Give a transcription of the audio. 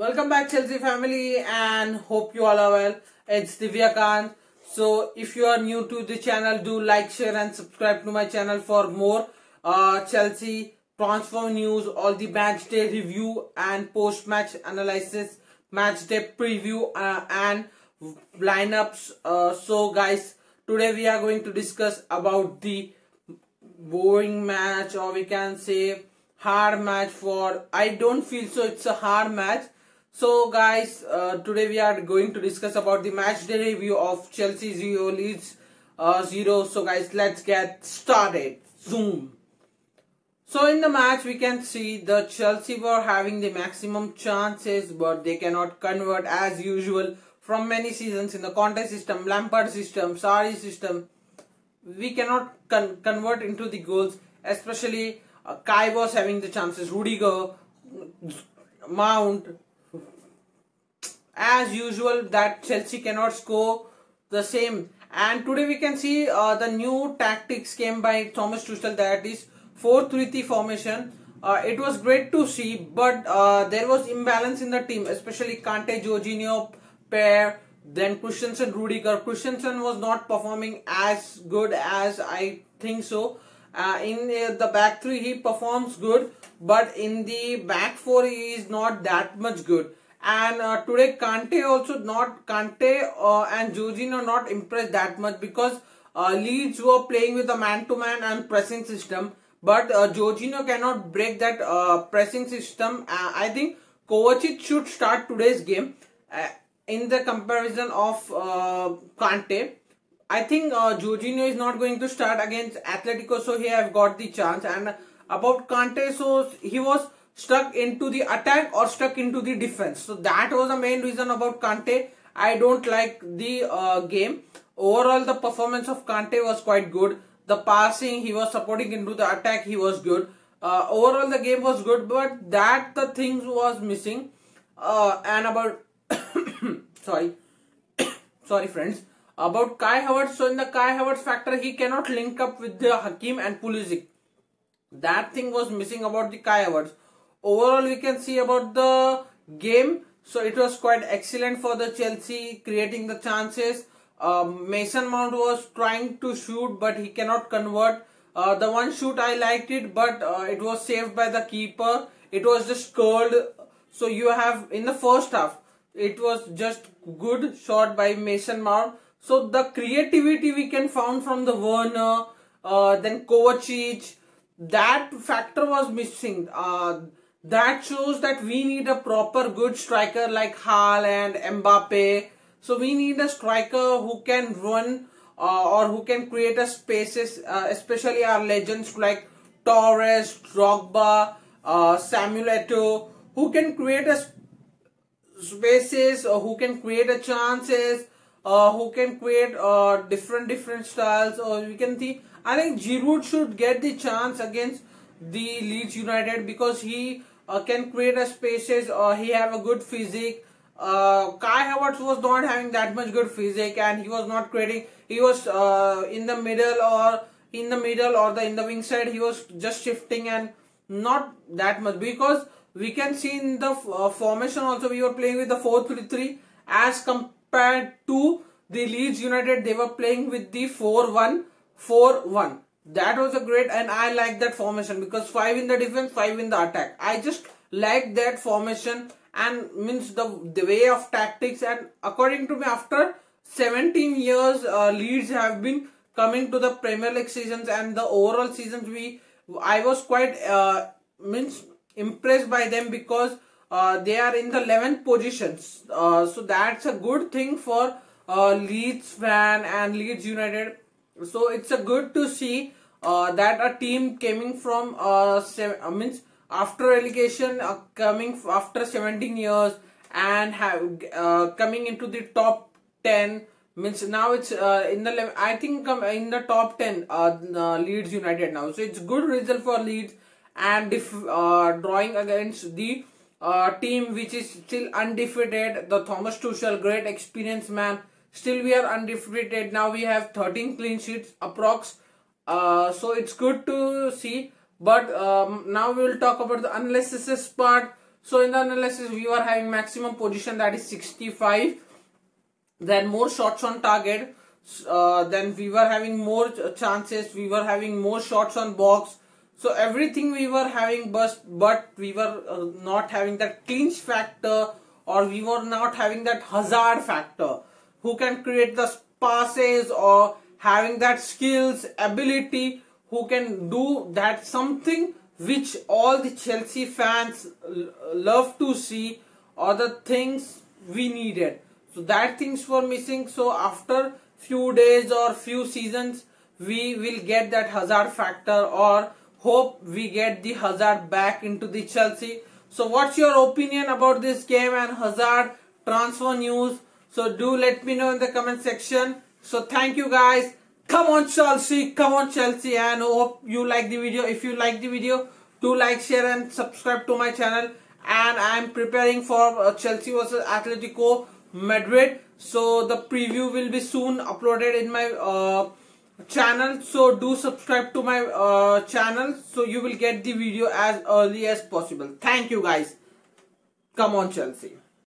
Welcome back, Chelsea family, and hope you all are well. It's Divya Khan. So, if you are new to the channel, do like, share, and subscribe to my channel for more Chelsea transfer news, all the match day review and post-match analysis, match day preview, and lineups. So, guys, today we are going to discuss about the boring match, or we can say hard match. For I don't feel so it's a hard match. So guys, today we are going to discuss about the match day review of Chelsea 0 Leeds 0. So guys, let's get started. Zoom. So in the match we can see the Chelsea were having the maximum chances, but they cannot convert as usual from many seasons in the Conte system, Lampard system, Sarri system. We cannot convert into the goals, especially Kai was having the chances, Rudiger, Mount. As usual, that Chelsea cannot score the same. And today we can see the new tactics came by Thomas Tuchel, that is 4-3-3 formation. It was great to see, but there was imbalance in the team, especially Kante Jorginho pair. Then Christensen Rudiger. Christensen was not performing as good as I think so. In the back three he performs good, but in the back four he is not that much good. And today Kante also not and Jorginho not impressed that much, because Leeds were playing with a man-to-man and pressing system, but Jorginho cannot break that pressing system. I think Kovacic should start today's game in the comparison of Kante. I think Jorginho is not going to start against Atletico, so he have got the chance. And about Kante, so he was stuck into the attack or stuck into the defense. So that was the main reason about Kante. I don't like the game. Overall, the performance of Kante was quite good. The passing, he was supporting into the attack, he was good. Overall, the game was good, but that the things was missing. And about sorry friends, about Kai Havertz. So in the Kai Havertz factor, he cannot link up with the Hakim and Pulisic. That thing was missing about the Kai Havertz. Overall, we can see about the game. So it was quite excellent for the Chelsea, creating the chances. Mason Mount was trying to shoot, but he cannot convert. The one shoot I liked it, but it was saved by the keeper. It was just curled. So you have in the first half, it was just good shot by Mason Mount. So the creativity we can found from the Werner, then Kovacic, that factor was missing. That shows that we need a proper good striker like Haaland and Mbappe. So we need a striker who can run or who can create a spaces, especially our legends like Torres, Drogba, Samuel Eto'o, who can create a spaces, or who can create a chances, who can create different styles. Or we can see, I think Giroud should get the chance against the Leeds United, because he can create a spaces, or he have a good physique. Kai Havertz was not having that much good physique, and he was not creating. He was in the middle or in the wing side. He was just shifting and not that much, because we can see in the formation also we were playing with the 4-3-3 as compared to the Leeds United. They were playing with the 4-1-4-1. That was a great, and I like that formation, because 5 in the defense, 5 in the attack. I just like that formation, and means the way of tactics. And according to me, after 17 years, Leeds have been coming to the Premier League seasons, and the overall seasons I was quite impressed by them, because they are in the 11th positions. So that's a good thing for Leeds fan and Leeds United. So it's a good to see that a team coming from after relegation, coming after 17 years, and have coming into the top 10, means now it's in the I think in the top 10 Leeds United now. So it's good result for Leeds, and if drawing against the team which is still undefeated, the Thomas Tuchel, great experienced man. Still we are undefeated. Now we have 13 clean sheets approx. So it's good to see. But now we will talk about the analysis part. So in the analysis, we were having maximum position, that is 65. Then more shots on target. Then we were having more chances. We were having more shots on box. So everything we were having, but we were not having that clinch factor, or we were not having that hazard factor, who can create the passes or having that skills, ability, who can do that something which all the Chelsea fans love to see, or the things we needed. So that things were missing. So after few days or few seasons, we will get that hazard factor, or hope we get the Hazard back into the Chelsea. So what's your opinion about this game and Hazard transfer news? So do let me know in the comment section. So thank you guys. Come on Chelsea, and hope you like the video. If you like the video, do like, share and subscribe to my channel. And I am preparing for Chelsea versus Atletico Madrid. So the preview will be soon uploaded in my channel. So do subscribe to my channel, so you will get the video as early as possible. Thank you guys. Come on Chelsea.